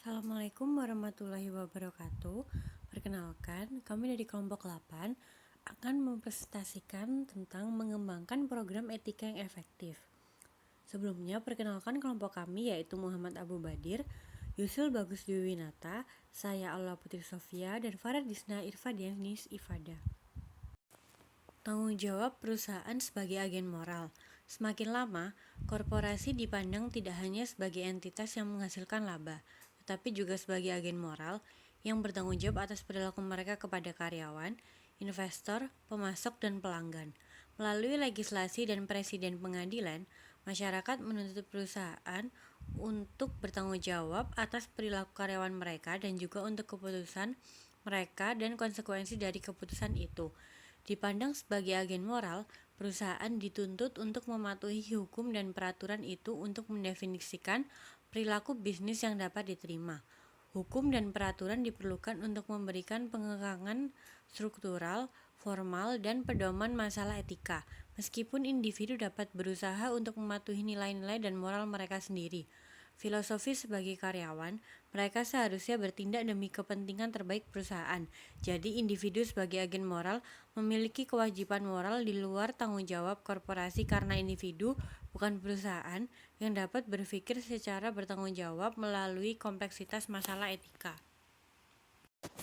Assalamualaikum warahmatullahi wabarakatuh. Perkenalkan, kami dari kelompok 8 akan mempresentasikan tentang mengembangkan program etika yang efektif. Sebelumnya, perkenalkan kelompok kami yaitu Muhammad Abu Badir, Yusul Bagus Dwiwinata, saya Aula Putri Sofia, dan Faradisna Irfadianis Ifada. Tanggung jawab perusahaan sebagai agen moral. Semakin lama, korporasi dipandang tidak hanya sebagai entitas yang menghasilkan laba, tetapi juga sebagai agen moral yang bertanggung jawab atas perilaku mereka kepada karyawan, investor, pemasok, dan pelanggan. Melalui legislasi dan presiden pengadilan, masyarakat menuntut perusahaan untuk bertanggung jawab atas perilaku karyawan mereka dan juga untuk keputusan mereka dan konsekuensi dari keputusan itu. Dipandang sebagai agen moral, perusahaan dituntut untuk mematuhi hukum dan peraturan itu untuk mendefinisikan perilaku bisnis yang dapat diterima. Hukum dan peraturan diperlukan untuk memberikan pengekangan struktural, formal, dan pedoman masalah etika, meskipun individu dapat berusaha untuk mematuhi nilai-nilai dan moral mereka sendiri. Filosofi sebagai karyawan, mereka seharusnya bertindak demi kepentingan terbaik perusahaan. Jadi individu sebagai agen moral memiliki kewajiban moral di luar tanggung jawab korporasi karena individu, bukan perusahaan, yang dapat berpikir secara bertanggung jawab melalui kompleksitas masalah etika.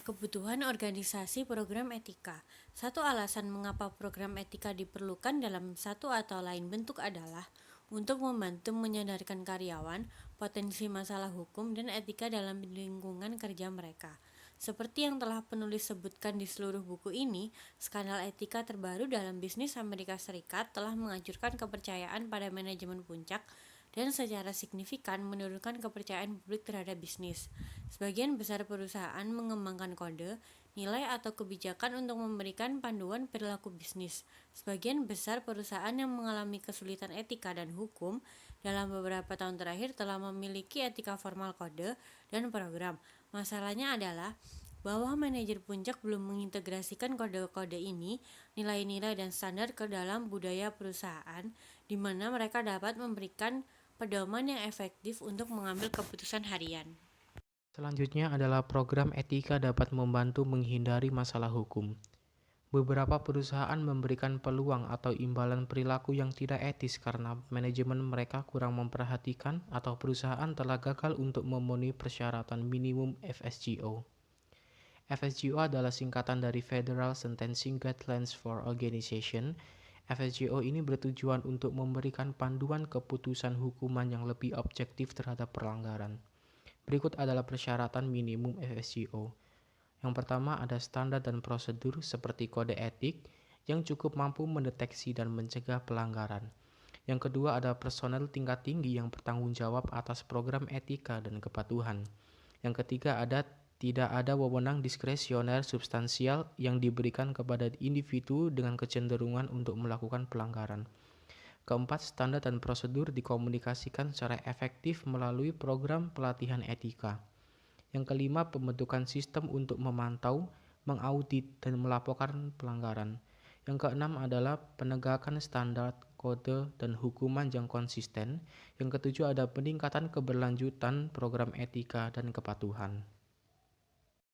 Kebutuhan organisasi program etika. Satu alasan mengapa program etika diperlukan dalam satu atau lain bentuk adalah untuk membantu menyadarkan karyawan potensi masalah hukum dan etika dalam lingkungan kerja mereka. Seperti yang telah penulis sebutkan di seluruh buku ini, skandal etika terbaru dalam bisnis Amerika Serikat telah menghancurkan kepercayaan pada manajemen puncak dan secara signifikan menurunkan kepercayaan publik terhadap bisnis. Sebagian besar perusahaan mengembangkan kode, nilai atau kebijakan untuk memberikan panduan perilaku bisnis. Sebagian besar perusahaan yang mengalami kesulitan etika dan hukum dalam beberapa tahun terakhir telah memiliki etika formal kode dan program. Masalahnya adalah bahwa manajer puncak belum mengintegrasikan kode-kode ini, nilai-nilai dan standar ke dalam budaya perusahaan, di mana mereka dapat memberikan pedoman yang efektif untuk mengambil keputusan harian. Selanjutnya adalah program etika dapat membantu menghindari masalah hukum. Beberapa perusahaan memberikan peluang atau imbalan perilaku yang tidak etis karena manajemen mereka kurang memperhatikan atau perusahaan telah gagal untuk memenuhi persyaratan minimum FSGO. FSGO adalah singkatan dari Federal Sentencing Guidelines for Organization. FSGO ini bertujuan untuk memberikan panduan keputusan hukuman yang lebih objektif terhadap pelanggaran. Berikut adalah persyaratan minimum FSGO. Yang pertama ada standar dan prosedur seperti kode etik yang cukup mampu mendeteksi dan mencegah pelanggaran. Yang kedua ada personel tingkat tinggi yang bertanggung jawab atas program etika dan kepatuhan. Yang ketiga tidak ada wewenang diskresioner substansial yang diberikan kepada individu dengan kecenderungan untuk melakukan pelanggaran. Keempat, standar dan prosedur dikomunikasikan secara efektif melalui program pelatihan etika. Yang kelima, pembentukan sistem untuk memantau, mengaudit, dan melaporkan pelanggaran. Yang keenam adalah penegakan standar, kode, dan hukuman yang konsisten. Yang ketujuh ada peningkatan keberlanjutan program etika dan kepatuhan.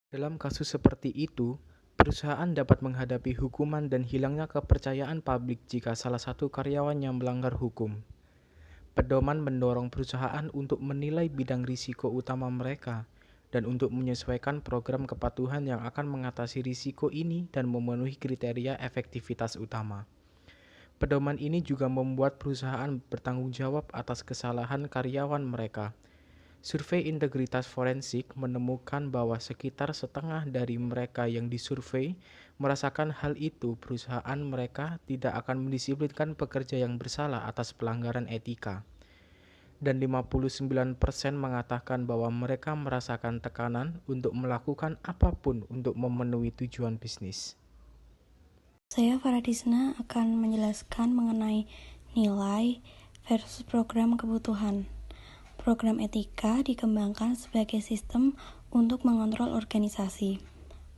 Dalam kasus seperti itu, perusahaan dapat menghadapi hukuman dan hilangnya kepercayaan publik jika salah satu karyawannya melanggar hukum. Pedoman mendorong perusahaan untuk menilai bidang risiko utama mereka dan untuk menyesuaikan program kepatuhan yang akan mengatasi risiko ini dan memenuhi kriteria efektivitas utama. Pedoman ini juga membuat perusahaan bertanggung jawab atas kesalahan karyawan mereka. Survei integritas forensik menemukan bahwa sekitar setengah dari mereka yang disurvei merasakan hal itu. Perusahaan mereka tidak akan mendisiplinkan pekerja yang bersalah atas pelanggaran etika. Dan 59% mengatakan bahwa mereka merasakan tekanan untuk melakukan apapun untuk memenuhi tujuan bisnis. Saya Faradisna akan menjelaskan mengenai nilai versus program kebutuhan. Program etika dikembangkan sebagai sistem untuk mengontrol organisasi.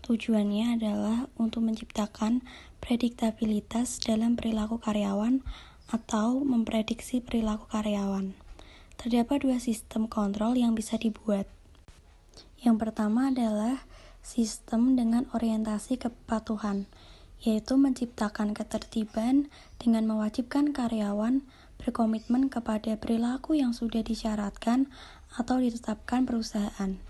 Tujuannya adalah untuk menciptakan prediktabilitas dalam perilaku karyawan atau memprediksi perilaku karyawan. Terdapat dua sistem kontrol yang bisa dibuat. Yang pertama adalah sistem dengan orientasi kepatuhan, yaitu menciptakan ketertiban dengan mewajibkan karyawan berkomitmen kepada perilaku yang sudah disyaratkan atau ditetapkan perusahaan.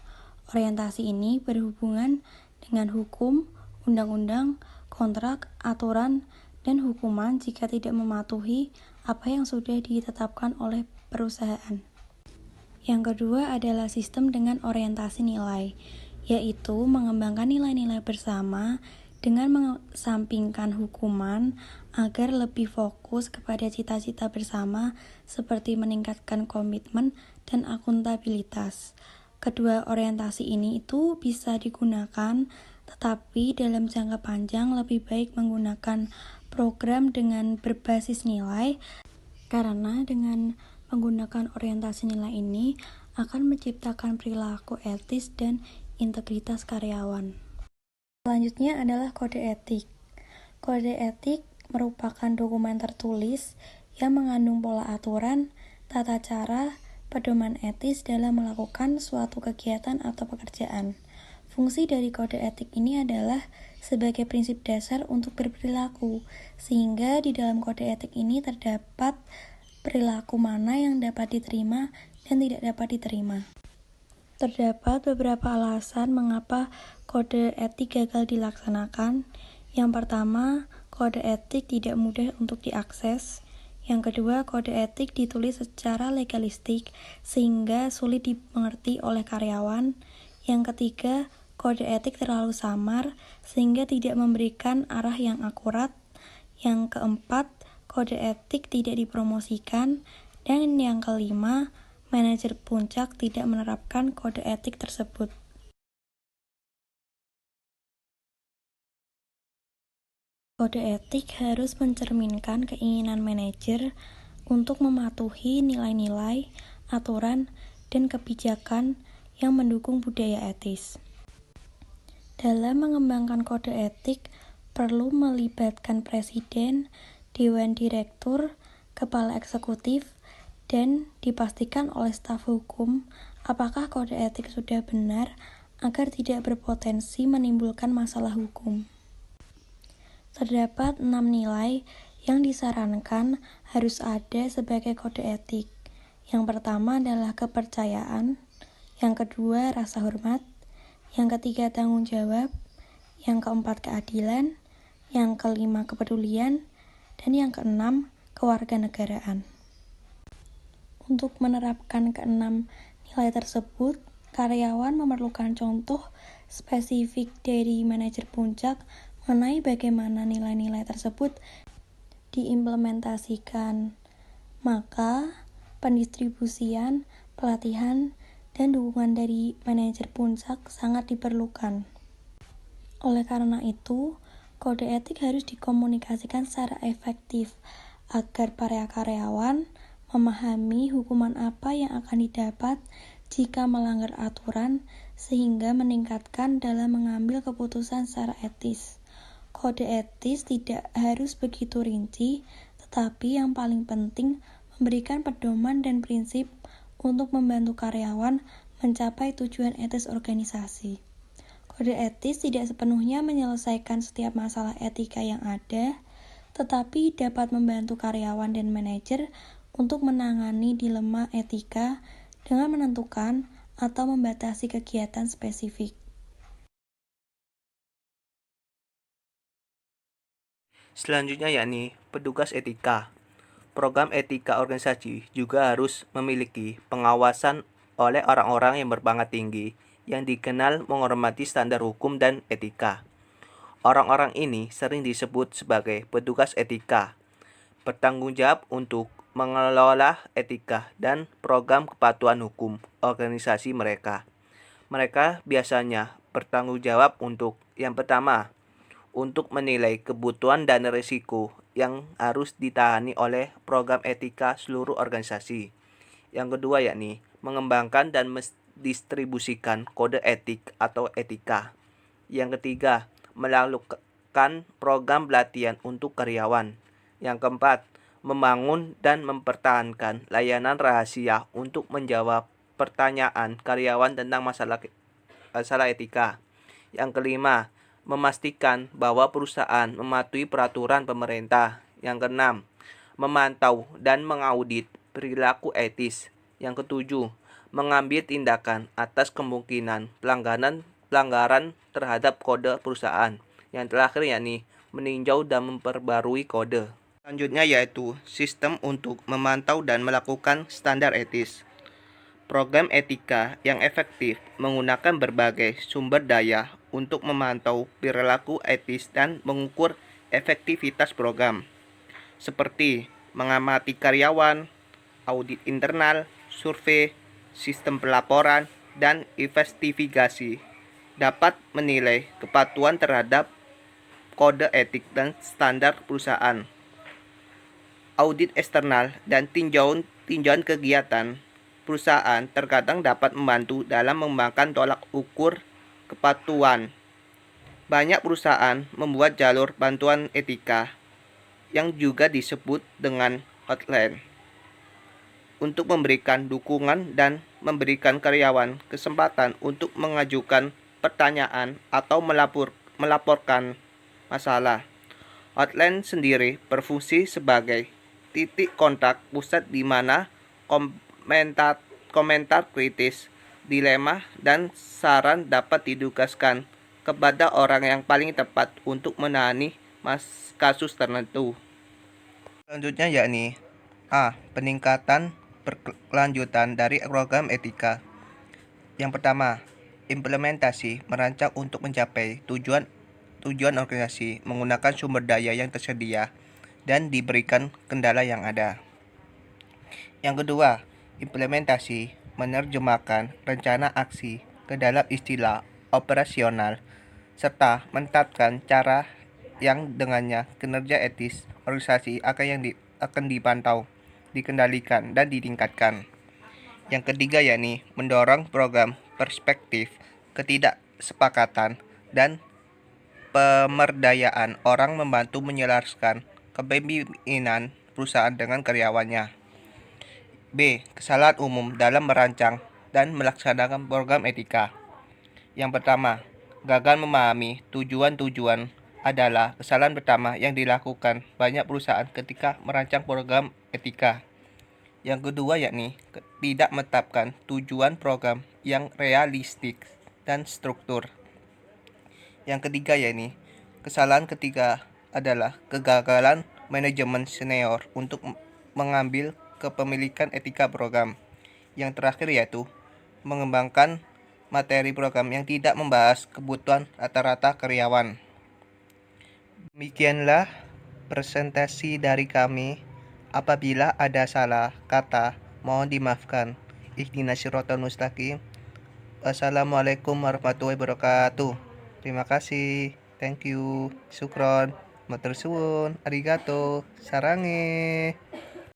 Orientasi ini berhubungan dengan hukum, undang-undang, kontrak, aturan, dan hukuman jika tidak mematuhi apa yang sudah ditetapkan oleh perusahaan. Yang kedua adalah sistem dengan orientasi nilai, yaitu mengembangkan nilai-nilai bersama dengan mengesampingkan hukuman agar lebih fokus kepada cita-cita bersama seperti meningkatkan komitmen dan akuntabilitas. Kedua orientasi ini itu bisa digunakan, tetapi dalam jangka panjang lebih baik menggunakan program dengan berbasis nilai, karena dengan menggunakan orientasi nilai ini akan menciptakan perilaku etis dan integritas karyawan. Selanjutnya adalah kode etik. Kode etik merupakan dokumen tertulis yang mengandung pola aturan, tata cara, pedoman etis dalam melakukan suatu kegiatan atau pekerjaan. Fungsi dari kode etik ini adalah sebagai prinsip dasar untuk berperilaku, sehingga di dalam kode etik ini terdapat perilaku mana yang dapat diterima dan tidak dapat diterima. Terdapat beberapa alasan mengapa kode etik gagal dilaksanakan. Yang pertama, kode etik tidak mudah untuk diakses. Yang kedua, kode etik ditulis secara legalistik sehingga sulit dimengerti oleh karyawan. Yang ketiga, kode etik terlalu samar sehingga tidak memberikan arah yang akurat. Yang keempat, kode etik tidak dipromosikan. Dan yang kelima, manajer puncak tidak menerapkan kode etik tersebut. Kode etik harus mencerminkan keinginan manajer untuk mematuhi nilai-nilai, aturan, dan kebijakan yang mendukung budaya etis. Dalam mengembangkan kode etik, perlu melibatkan presiden, dewan direktur, kepala eksekutif, dan dipastikan oleh staf hukum apakah kode etik sudah benar agar tidak berpotensi menimbulkan masalah hukum. Terdapat 6 nilai yang disarankan harus ada sebagai kode etik. Yang pertama adalah kepercayaan, yang kedua rasa hormat, yang ketiga tanggung jawab, yang keempat keadilan, yang kelima kepedulian, dan yang keenam kewarganegaraan. Untuk menerapkan keenam nilai tersebut, karyawan memerlukan contoh spesifik dari manajer puncak mengenai bagaimana nilai-nilai tersebut diimplementasikan. Maka, pendistribusian, pelatihan, dan dukungan dari manajer puncak sangat diperlukan. Oleh karena itu, kode etik harus dikomunikasikan secara efektif agar para karyawan memahami hukuman apa yang akan didapat jika melanggar aturan sehingga meningkatkan dalam mengambil keputusan secara etis. Kode etis tidak harus begitu rinci, tetapi yang paling penting memberikan pedoman dan prinsip untuk membantu karyawan mencapai tujuan etis organisasi. Kode etis tidak sepenuhnya menyelesaikan setiap masalah etika yang ada, tetapi dapat membantu karyawan dan manajer untuk menangani dilema etika dengan menentukan atau membatasi kegiatan spesifik. Selanjutnya yakni petugas etika. Program etika organisasi juga harus memiliki pengawasan oleh orang-orang yang berpangkat tinggi yang dikenal menghormati standar hukum dan etika. Orang-orang ini sering disebut sebagai petugas etika, bertanggung jawab untuk mengelola etika dan program kepatuhan hukum organisasi mereka. Mereka biasanya bertanggung jawab untuk yang pertama, untuk menilai kebutuhan dan risiko yang harus ditangani oleh program etika seluruh organisasi. Yang kedua yakni mengembangkan dan mendistribusikan kode etik atau etika. Yang ketiga, melakukan program pelatihan untuk karyawan. Yang keempat, membangun dan mempertahankan layanan rahasia untuk menjawab pertanyaan karyawan tentang masalah masalah etika. Yang kelima, memastikan bahwa perusahaan mematuhi peraturan pemerintah. Yang keenam, memantau dan mengaudit perilaku etis. Yang ketujuh, mengambil tindakan atas kemungkinan pelanggaran terhadap kode perusahaan. Yang terakhir yakni meninjau dan memperbarui kode. Selanjutnya yaitu sistem untuk memantau dan melakukan standar etis. Program etika yang efektif menggunakan berbagai sumber daya untuk memantau perilaku etis dan mengukur efektivitas program, seperti mengamati karyawan, audit internal, survei, sistem pelaporan, dan investigasi, dapat menilai kepatuhan terhadap kode etik dan standar perusahaan. Audit eksternal dan tinjauan kegiatan perusahaan terkadang dapat membantu dalam mengembangkan tolak ukur kepatuhan. Banyak perusahaan membuat jalur bantuan etika yang juga disebut dengan hotline untuk memberikan dukungan dan memberikan karyawan kesempatan untuk mengajukan pertanyaan atau melaporkan masalah. Hotline sendiri berfungsi sebagai titik kontak pusat di mana komentar kritis, dilema, dan saran dapat ditugaskan kepada orang yang paling tepat untuk menangani kasus tertentu. Selanjutnya yakni A. Peningkatan berkelanjutan dari program etika. Yang pertama, implementasi merancang untuk mencapai tujuan organisasi menggunakan sumber daya yang tersedia dan diberikan kendala yang ada. Yang kedua, implementasi menerjemahkan rencana aksi ke dalam istilah operasional serta menetapkan cara yang dengannya kinerja etis organisasi akan dipantau, dikendalikan, dan ditingkatkan. Yang ketiga yakni mendorong program perspektif ketidaksepakatan dan pemberdayaan orang membantu menyelaraskan kepemimpinan perusahaan dengan karyawannya. B. Kesalahan umum dalam merancang dan melaksanakan program etika. Yang pertama, gagal memahami tujuan adalah kesalahan pertama yang dilakukan banyak perusahaan ketika merancang program etika. Yang kedua yakni tidak menetapkan tujuan program yang realistik dan struktur. Yang ketiga yakni kesalahan ketiga adalah kegagalan manajemen senior untuk mengambil kepemilikan etika program. Yang terakhir yaitu mengembangkan materi program yang tidak membahas kebutuhan rata-rata karyawan. Demikianlah presentasi dari kami. Apabila ada salah kata, mohon dimaafkan. Ihdinas siratal mustaqim. Wassalamualaikum warahmatullahi wabarakatuh. Terima kasih. Thank you. Syukron. Matur suwun. Arigato. Sarange.